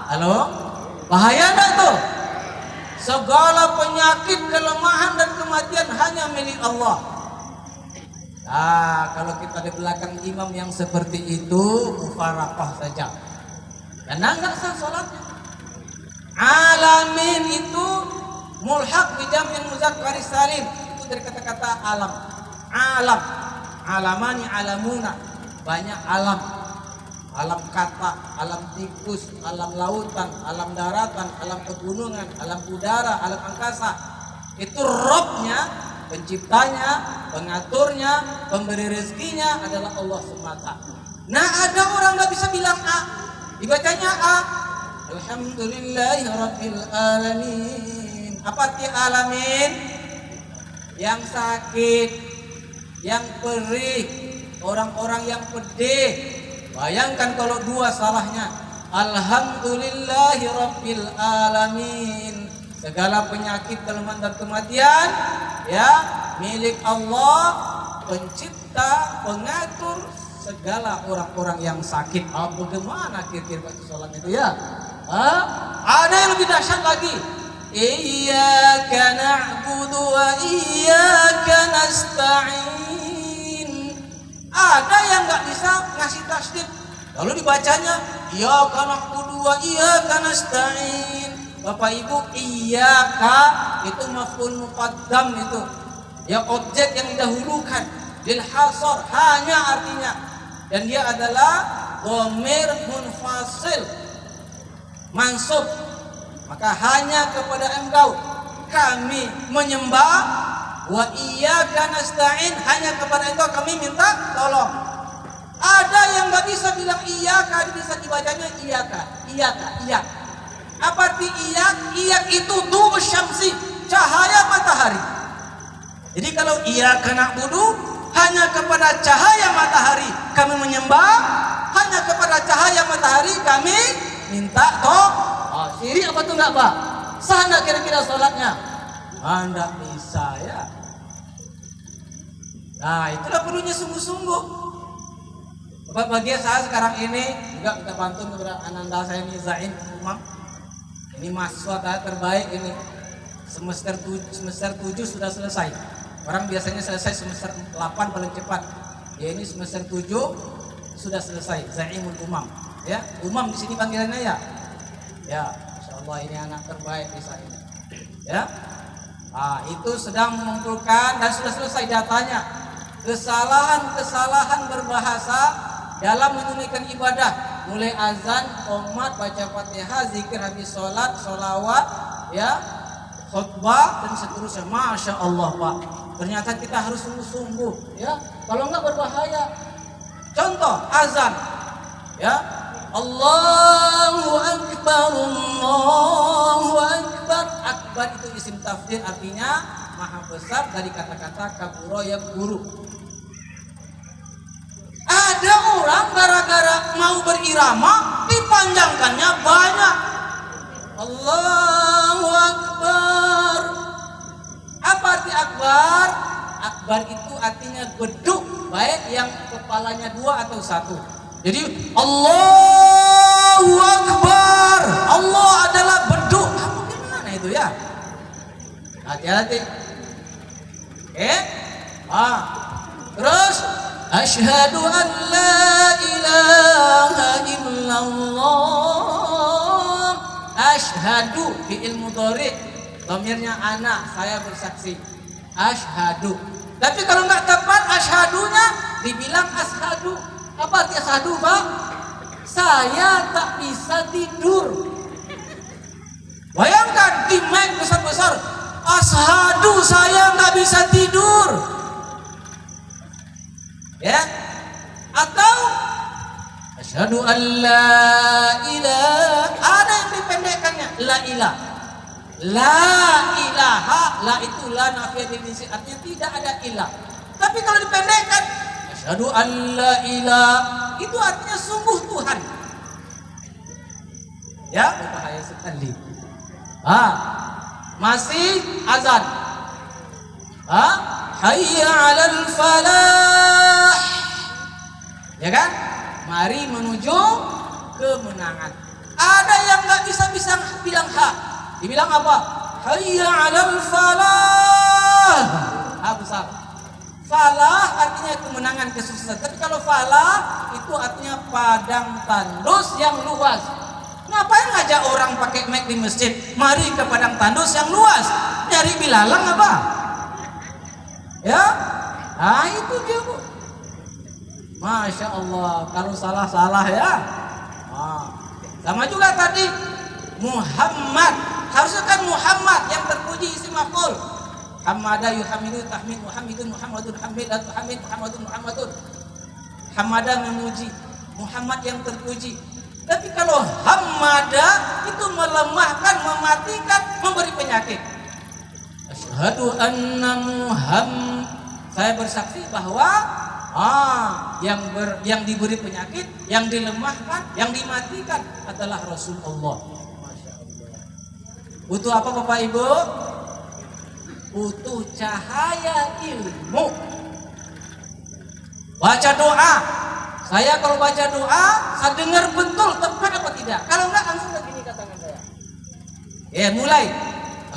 Halo? Bahaya tak tuh? Segala penyakit, kelemahan dan kematian hanya milik Allah. Kalau kita di belakang imam yang seperti itu, mufaraqah saja. Karena enggak sah salatnya. Alamin itu mulhaq bi jam'in muzakkar salim. Itu dari kata-kata alam. Alam, alamani alamuna, banyak alam, alam kata, alam tikus, alam lautan, alam daratan, alam pegunungan, alam udara, alam angkasa. Itu Robnya, penciptanya, pengaturnya, pemberi rezekinya adalah Allah semata. Nah ada orang nggak bisa bilang A, dibacanya A. Alhamdulillahirabbil alamin. Apa arti alamin? Yang sakit, yang perih, orang-orang yang pedih. Bayangkan kalau dua salahnya. Alhamdulillahirabbil alamin. Segala penyakit, kelemahan dan kematian ya milik Allah, pencipta, pengatur segala orang-orang yang sakit. Bagaimana kira-kira baca salat itu ya? Ada yang lebih dahsyat lagi. Iyyaka na'budu wa iyyaka nasta'in. Ada yang nggak bisa ngasih tasdid. Lalu dibacanya iyyaka na'budu wa iyyaka nasta'in. Bapak Ibu, iyyaka itu maf'ul muqaddam itu. Ya objek yang didahulukan. Lil hasar hanya artinya. Dan dia adalah dhamir munfasil. Mansub. Maka hanya kepada Engkau kami menyembah, wa iyyaka nasta'in, hanya kepada Engkau kami minta tolong. Ada yang nggak bisa bilang iyyaka, bisa dibacanya iyyaka, iyyaka, iyak. Apa arti iyak? Iyak itu nur syamsi, cahaya matahari. Jadi kalau iyyaka na'budu, hanya kepada cahaya matahari kami menyembah, hanya kepada cahaya matahari kami minta tolong. Siri apa tuh enggak Pak? Sah enggak kira-kira sholatnya? Enggak bisa ya. Nah itulah perlunya sungguh-sungguh. Bapak bagi saya sekarang ini juga kita bantu kepada ananda saya ini Zain Umam. Ini mahasiswa terbaik ini. Semester 7 sudah selesai. Orang biasanya selesai semester 8 paling cepat. Ya ini semester 7 sudah selesai. Zainul Umam. Ya, Umam di sini panggilannya ya. Ya, Masya Allah ini anak terbaik di sana. Ya, itu sedang mengumpulkan dan sudah selesai datanya. Kesalahan-kesalahan berbahasa dalam menunaikan ibadah, mulai azan, qomat, baca Fatihah, zikir habis sholat, sholawat, ya, khutbah dan seterusnya. Masya Allah Pak. Ternyata kita harus sungguh-sungguh, ya. Kalau enggak berbahaya. Contoh azan, ya. Allahu Akbar, Allahu Akbar. Akbar itu isim tafdhil, artinya maha besar, dari kata-kata kaburo ya guru. Ada orang gara-gara mau berirama dipanjangkannya banyak. Allahu Akbar. Apa arti akbar? Akbar itu artinya beduk, baik yang kepalanya 2 atau 1. Jadi Allahu Akbar, Allah adalah beduk. Bagaimana itu ya? Hati-hati. Terus asyhadu an la ilaha illallah. Asyhadu fi'il mudhari, dhamirnya ana, saya bersaksi. Asyhadu. Tapi kalau nggak tepat asyhadunya dibilang ashadu. Apa arti ashadu Pak? Saya tak bisa tidur. Bayangkan di mic besar-besar, ashadu saya nggak bisa tidur. Ya? Atau asyhadu an la ilaha, ada yang dipendekkannya la ilaha. La ilaha, la itu la nafiyah definisi, artinya tidak ada ilah. Tapi kalau dipendekkan, asyhadu an la ilaha, itu artinya sungguh Tuhan. Ya, berbahaya sekali. Masih azan. Hayya 'alal falah. Ya kan? Mari menuju kemenangan. Ada yang nggak bisa bilang ha. Dibilang apa? Hayya 'alal falah. Besar. Falah artinya kemenangan, kesuksesan. Tapi kalau falah itu artinya padang tandus yang luas. Ngapain ngajak orang pakai mic di masjid? Mari ke padang tandus yang luas. Nyari bilalang apa? Ya? Itu dia, Bu. Masya Allah, kalau salah ya. Sama juga tadi Muhammad, harusnya kan Muhammad yang terpuji isim maf'ul. Hamada yuhamidu tahmid Muhammadun Muhammadun hamidan hamid Muhammadun. Hamada memuji, Muhammad yang terpuji. Tapi kalau hamada itu melemahkan, mematikan, memberi penyakit. Asyhadu anna Muhammad, saya bersaksi bahwa yang diberi penyakit, yang dilemahkan, yang dimatikan adalah Rasulullah. Masya Allah. Butuh apa Bapak Ibu? Butuh cahaya ilmu. Baca doa. Saya kalau baca doa, saya dengar betul tepat apa tidak. Kalau enggak langsung begini kata tangan saya. Mulai.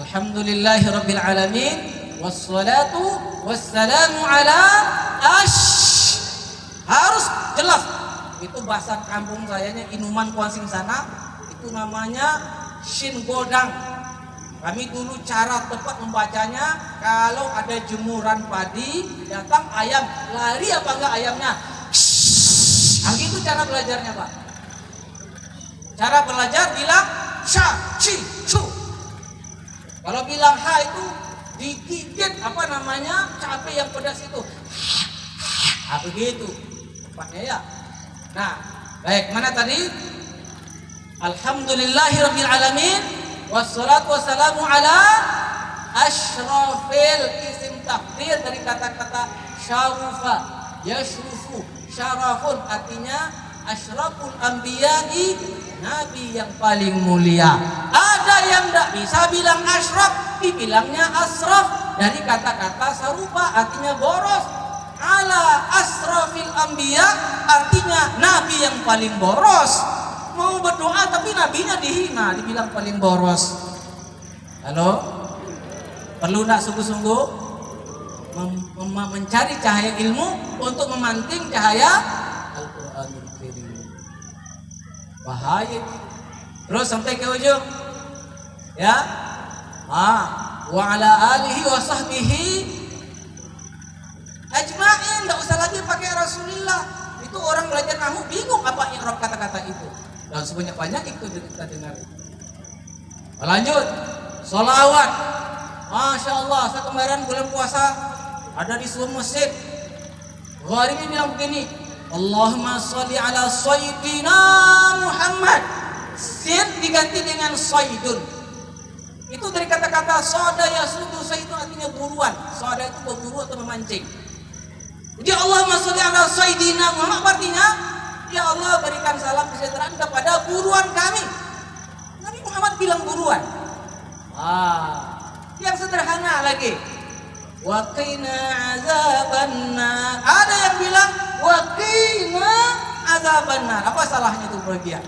Alhamdulillahirabbil alamin wassalatu wassalamu ala harus jelas. Itu bahasa kampung sayanya Inuman Kuansing sana, itu namanya shin godang. Kami dulu cara tepat membacanya, kalau ada jemuran padi, datang ayam, lari apa enggak ayamnya? Itu cara belajarnya, Pak. Cara belajar bilang sha, chi, chu. Kalau bilang ha itu digigit cabai yang pedas itu. Begitu tepatnya ya. Nah, baik, mana tadi? Alhamdulillahirabbil alamin wassalatu wassalamu ala asyrafil, isim tafdhil dari kata-kata syarafa, yashrufu, syarafun artinya asyraful anbiya'i, nabi yang paling mulia. Ada yang tidak bisa bilang asyraf, dibilangnya asraf dari kata-kata sarufa artinya boros. Ala asrafil anbiya artinya nabi yang paling boros. Mau berdoa tapi nabinya dihina, dibilang paling boros. Halo? Perlu nak sungguh-sungguh mencari cahaya ilmu untuk memanting cahaya Al-Qur'anul Karim. Bahaya. Terus sampai ke ujung. Ya. Wa ala alihi wa sahbihi ajma'in, enggak usah lagi pakai Rasulullah. Itu orang belajar nahwu bingung apa i'rab kata-kata itu. Dan sebanyak-banyak itu kita dengar. Lanjut. Sholawat. Masya Allah, saya kemarin bulan puasa ada di sebuah masjid. Hari ini bilang begini, Allahumma sholli ala sayyidina Muhammad. Sin diganti dengan sayyidun. Itu dari kata-kata soda yasudu, saya itu artinya buruan. Soda itu berburu atau memancing. Jadi Allahumma sholli ala sayyidina Muhammad artinya, ya Allah berikan salam kesejahteraan kepada buruan kami. Nabi Muhammad bilang buruan. Yang sederhana lagi. Wa qina azabannar. Ada yang bilang wa qina azabannar. Apa salahnya itu bagian?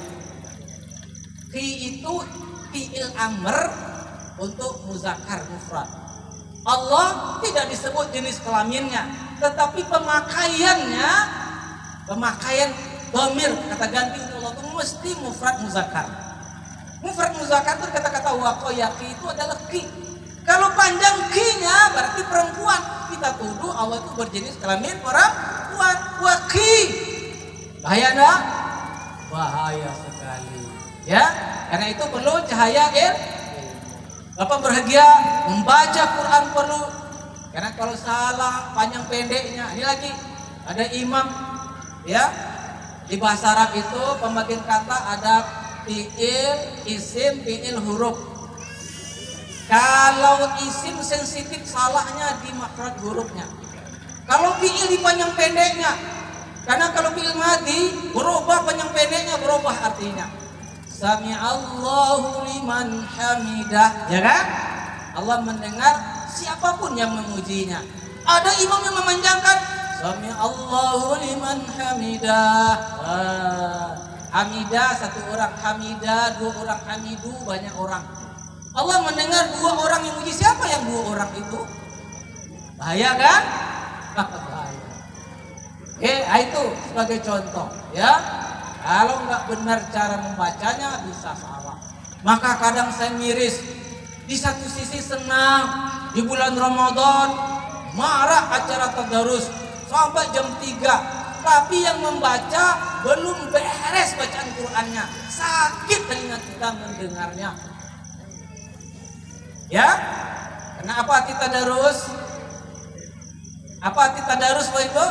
Qi itu fi'il amr untuk muzakkar mufrad. Allah tidak disebut jenis kelaminnya, tetapi pemakaiannya, pemakaian dhamir kata ganti untuk Allah itu mesti mufrad muzakkar. Mufrad muzakkar itu kata-kata waqayaqi itu adalah qi. Kalau panjang qi-nya berarti perempuan. Kita tuduh Allah itu berjenis kelamin perempuan. Waqi. Bahaya enggak? Bahaya sekali. Ya, karena itu perlu cahaya ilmu. Bapak berbahagia membaca Quran perlu. Karena kalau salah panjang pendeknya, ini lagi ada imam ya. Di bahasa Arab itu pembagian kata ada fi'il, isim, fi'il, huruf. Kalau isim sensitif salahnya di makhraj hurufnya. Kalau fi'il dipanjang pendeknya. Karena kalau fi'il madhi berubah panjang pendeknya, berubah artinya. Sami'allahu liman hamidah, ya kan? Allah mendengar siapapun yang memujinya. Ada imam yang memanjangkan Sami'allahu liman hamidah. Hamidah satu orang, hamidah dua orang, hamidu banyak orang. Allah mendengar dua orang yang muji. Siapa yang dua orang itu? Bahaya kan? Bahaya. Itu sebagai contoh, ya. Kalau nggak benar cara membacanya bisa salah. Maka kadang saya miris. Di satu sisi senang di bulan Ramadan, marah acara tadarus sampai jam 3. Tapi yang membaca belum beres bacaan Qur'annya, sakit telinga kita mendengarnya. Ya, kenapa kita tadarus? Apa arti tadarus, Bapak Ibu?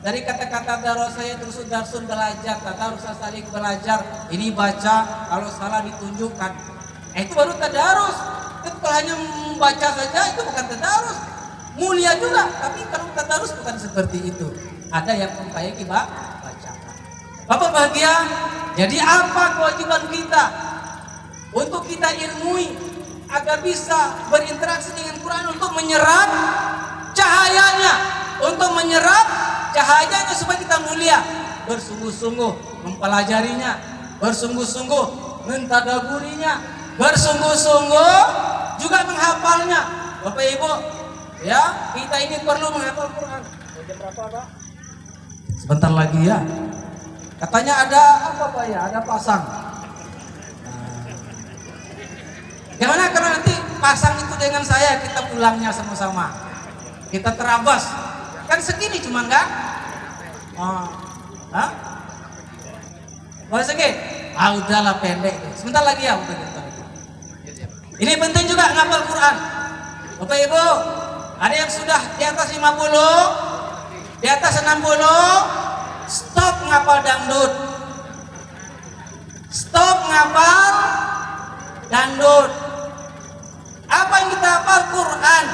Dari kata-kata darus saya terus darsun belajar, tadarus asalik belajar. Ini baca, kalau salah ditunjukkan. Itu baru tadarus. Itu kalau hanya membaca saja itu bukan tadarus. Mulia juga, tapi kalau tadarus bukan seperti itu. Ada yang membayar bacakan. Bapak bahagia. Jadi apa kewajiban kita untuk kita ilmui agar bisa berinteraksi dengan Quran untuk menyerap cahayanya, untuk menyerap cahayanya supaya kita mulia. Bersungguh-sungguh mempelajarinya, bersungguh-sungguh mentadaburinya, bersungguh-sungguh juga menghafalnya. Bapak Ibu, ya, kita ini perlu menghafal Quran. Jam berapa, Pak? Sebentar lagi ya. Katanya ada apa, Pak ya? Ada pasang. Gimana kalau nanti pasang itu dengan saya, kita pulangnya sama-sama. Kita terabas. Kan segini cuma kan? Oh. Hah? Boleh segini? Udahlah pendek. Sebentar lagi ya, bentar lagi. Ini penting juga ngapal Quran. Bapak Ibu, ada yang sudah di atas 50, di atas 60, stop ngapal dangdut. Stop ngapal dangdut. Apa yang kita hafal? Quran.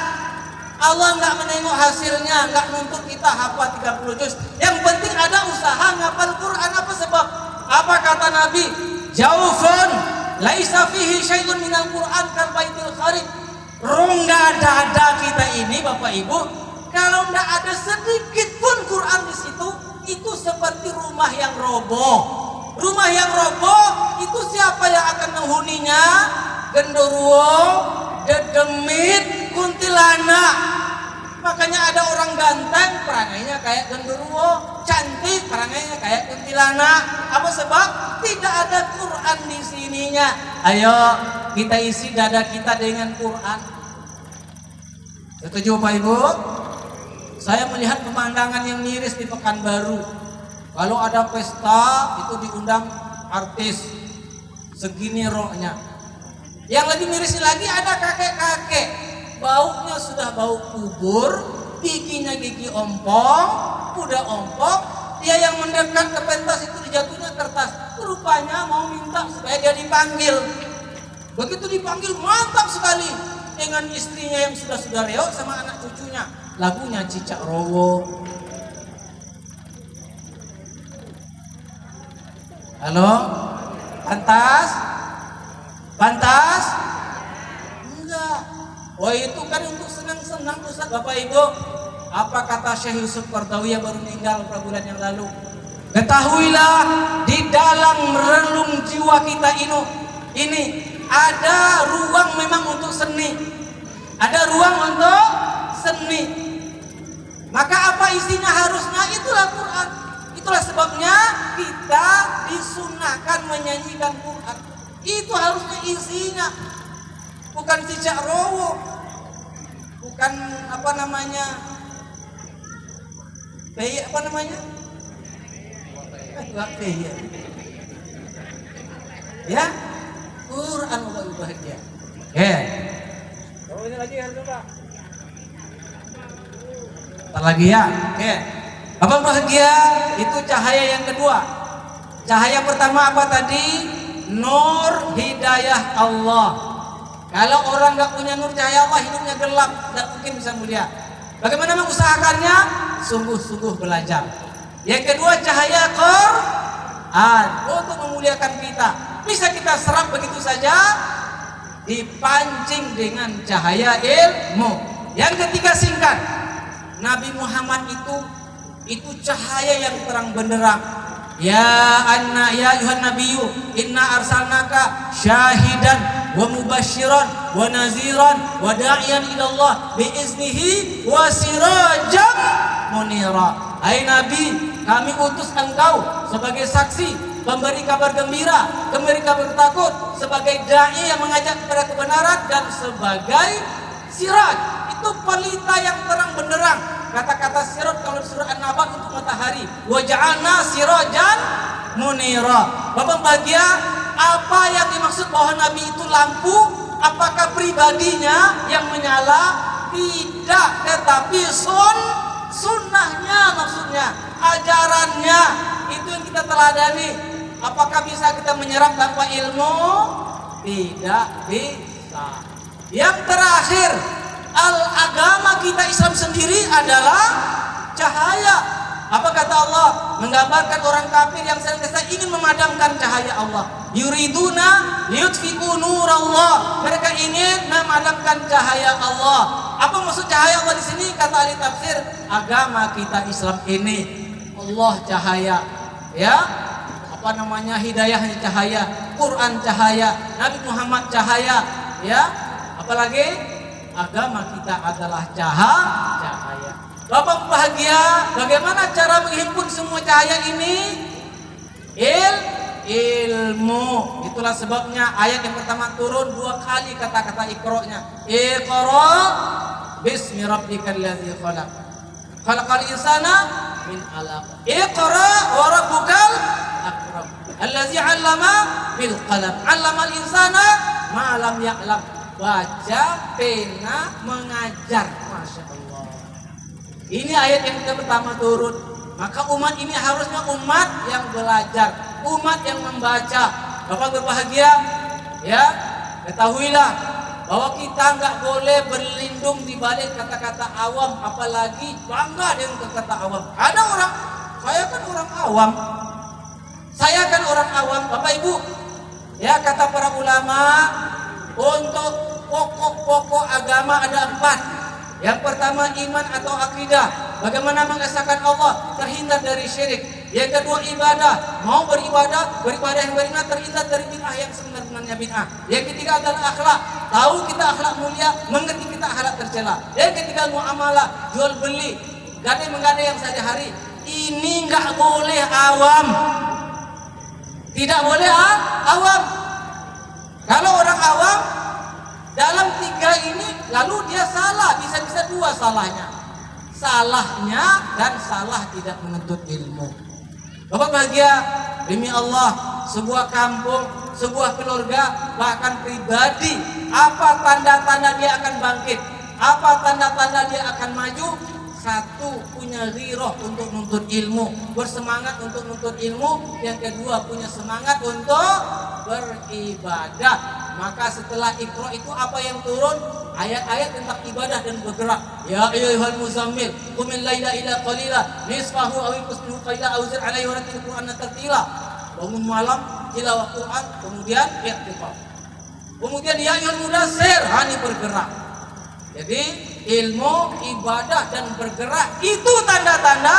Allah nggak menengok hasilnya, nggak nuntut kita hafal 30 juz. Yang penting ada usaha ngapal Quran. Apa sebab? Apa kata Nabi? Jaufun laisa fihi syai'un minal Quran kal baitil kharib. Rongga dada kita ini, Bapak Ibu, kalau nggak ada sedikit pun Quran di situ, itu seperti rumah yang roboh. Rumah yang roboh itu siapa yang akan menghuninya? Genderuwo, dedemit, kuntilanak. Makanya ada orang ganteng, perangainya kayak genderuwo, cantik, perangainya kayak kuntilanak. Apa sebab? Tidak ada Quran di sininya. Ayo kita isi dada kita dengan Quran. Setuju Pak Ibu? Saya melihat pemandangan yang miris di Pekanbaru. Kalau ada pesta itu diundang artis segini roknya. Yang lebih miris lagi ada kakek-kakek, baunya sudah bau kubur, giginya gigi ompong, kuda ompong. Dia yang mendekat ke pentas itu dijatuhnya kertas. Rupanya mau minta supaya dia dipanggil. Begitu dipanggil mantap sekali dengan istrinya yang sudah reot sama anak cucunya. Lagunya Cicak Rowo. Halo? Pantas? Pantas? Enggak. Oh itu kan untuk senang-senang Ustaz. Bapak Ibu, apa kata Syekh Yusuf Qardawi yang baru meninggal beberapa bulan yang lalu? Ketahuilah di dalam relung jiwa kita ini ada ruang memang untuk seni. Ada ruang untuk seni. Maka apa isinya harusnya? Itulah Quran. Itulah sebabnya kita disunahkan menyanyikan Quran. Itu harusnya isinya. Bukan cicak rowo. Bukan apa namanya? Apa namanya? Ya, Quran Bapak bahagia. Oh ini lagi harus Pak. Ntar lagi ya. Bapak bahagia itu cahaya yang kedua. Cahaya pertama apa tadi? Nur hidayah Allah. Kalau orang nggak punya nur cahaya Allah, hidupnya gelap, tidak mungkin bisa mulia. Bagaimana mengusahakannya? Sungguh-sungguh belajar. Yang kedua, cahaya Quran untuk memuliakan kita. Bisa kita serap begitu saja, dipancing dengan cahaya ilmu. Yang ketiga, singkat. Nabi Muhammad itu cahaya yang terang benderang. Ya ayuhan nabiyyu inna arsalnaka syahidan wa mubasyiran wa naziran wa da'iyan ila Allah biiznihi wa sirajan munira. Hai Nabi, kami utus engkau sebagai saksi, pemberi kabar gembira, pemberi kabar takut, sebagai dai yang mengajak kepada kebenaran, dan sebagai siraj, itu pelita yang terang benderang. Kata-kata siraj kalau surah An-Naba untuk matahari. Wa ja'alna sirajan munira. Bapak bahagia, apa yang dimaksud bahwa Nabi itu lampu? Apakah pribadinya yang menyala? Tidak, tetapi sunnahnya, maksudnya ajarannya itu yang kita teladani. Apakah bisa kita menyerap tanpa ilmu? Tidak bisa. Yang terakhir, agama kita Islam sendiri adalah cahaya. Apa kata Allah? Menggambarkan orang kafir yang senantiasa ingin memadamkan cahaya Allah. Yuriduna liyutfi'u nurallah. Mereka ingin memadamkan cahaya Allah. Apa maksud cahaya Allah di sini? Kata ahli tafsir, agama kita Islam ini Allah cahaya, ya. Apa namanya? Hidayahnya cahaya, Quran cahaya, Nabi Muhammad cahaya, ya. Apalagi agama kita adalah cahaya. Bapak bahagia, bagaimana cara menghimpun semua cahaya ini? Ilmu. Itulah sebabnya ayat yang pertama turun 2 kali kata-kata Iqra-nya. Iqra bismi rabbikal ladzi khalaq. Khalaqal insana min 'alaq. Iqra wa rabbukal akram. Allazi 'allama bil qalam. 'Allamal insana ma lam ya'lam. Baca, pena, mengajar. Masya Allah. Ini ayat yang pertama turun. Maka umat ini harusnya umat yang belajar, umat yang membaca. Bapak berbahagia, ya. Ketahuilah bahwa kita nggak boleh berlindung di balik kata-kata awam, apalagi bangga dengan kata-kata awam. Ada orang, saya kan orang awam, Bapak Ibu. Ya, kata para ulama, untuk pokok-pokok agama ada 4. Yang pertama, iman atau akidah, bagaimana mengesahkan Allah, terhindar dari syirik. Yang kedua, ibadah, mau beribadah yang benar, terhindar dari bid'ah yang sebenarnya bid'ah. Yang ketiga adalah akhlak, tahu kita akhlak mulia, mengerti kita akhlak tercela. Yang ketiga, muamalah, jual beli, gadai-menggadai yang sehari-hari. Ini nggak boleh awam, tidak boleh awam. Kalau orang awam dalam 3 ini, lalu dia salah, bisa-bisa 2 salahnya. Salahnya dan salah tidak menuntut ilmu. Bapak bahagia, demi Allah, sebuah kampung, sebuah keluarga, bahkan pribadi, apa tanda-tanda dia akan bangkit? Apa tanda-tanda dia akan maju? 1, punya ghirah untuk menuntut ilmu, bersemangat untuk menuntut ilmu. Yang kedua, punya semangat untuk beribadah. Maka setelah Iqra itu apa yang turun? Ayat-ayat tentang ibadah dan bergerak. Ya ayyuhal muzammil, qumil laila illa qalila, nisfahu aw inqushu qalila aw zid 'alaihi wa rattil qur'ana tartila. Bangun malam tilawah Quran, kemudian i'tikaf. Kemudian ya ayyuhal mudaththir, ini bergerak. Jadi ilmu, ibadah dan bergerak itu tanda-tanda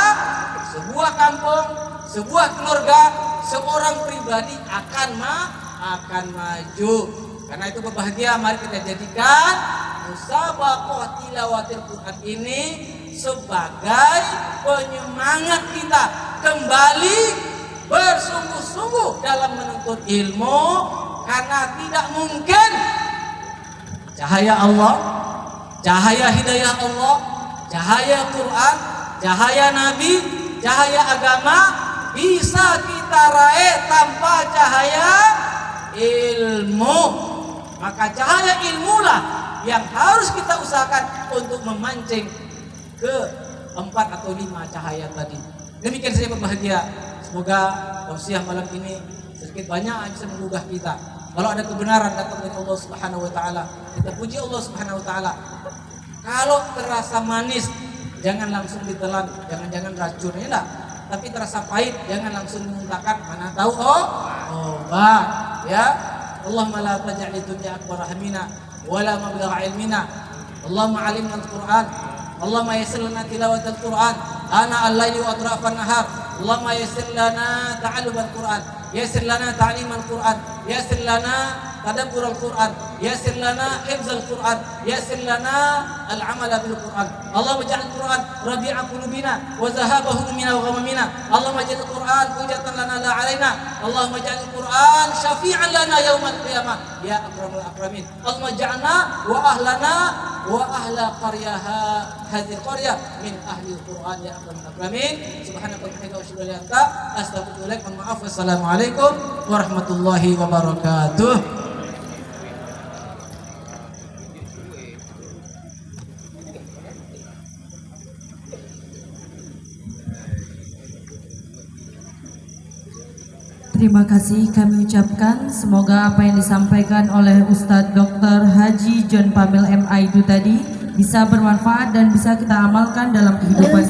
sebuah kampung, sebuah keluarga, seorang pribadi akan maju. Karena itu berbahagia, mari kita jadikan musabaqah tilawatil Quran ini sebagai penyemangat kita kembali bersungguh-sungguh dalam menuntut ilmu. Karena tidak mungkin cahaya Allah, cahaya hidayah Allah, cahaya Quran, cahaya Nabi, cahaya agama bisa kita raih tanpa cahaya ilmu. Maka cahaya ilmulah yang harus kita usahakan untuk memancing ke 4 atau 5 cahaya tadi. Demikian saja berbahagia. Semoga tausiah malam ini sedikit banyak bisa menggugah kita. Kalau ada kebenaran datang dari Allah Subhanahu wa taala, kita puji Allah Subhanahu wa taala. Kalau terasa manis, jangan langsung ditelan, jangan-jangan racun ya lah. Tapi terasa pahit, jangan langsung memuntahkan, mana tahu obat ya. Allahumma la taj'al dunya akbar hamina wala mablagha ilmina. Allahumma 'allimna al-Qur'an. Allahumma yassir lana tilawatal Qur'an ana al-laili wa atrafan nahar. Allahumma yassir lana ta'allumul Qur'an, yassir lana ta'limal Qur'an, yassir lana tadabbur al-Qur'an, yassir lana hifzal Qur'an, yassir lana al-amala bil Qur'an. Allahumma ij'al Qur'an rabi'a qulubina wa zahaba humumina wa ghamamina. Allahumma ij'al Qur'an hujjatan lana la 'alaina. Allahumma ij'al Qur'an syafi'an lana yaumal qiyamah ya akramul akramin. Allahumma ij'alna wa ahlana wa ahla qaryaha hadhihi qaryah min ahli al-Qur'an ya akramul akramin. Subhanaka wa bihamdika asyhadu an la ilaha illa anta astaghfiruka wa maaf. Wassalamualaikum warahmatullahi wabarakatuh. Terima kasih kami ucapkan, semoga apa yang disampaikan oleh Ustadz Dr. Haji John Pamil MA itu tadi bisa bermanfaat dan bisa kita amalkan dalam kehidupan.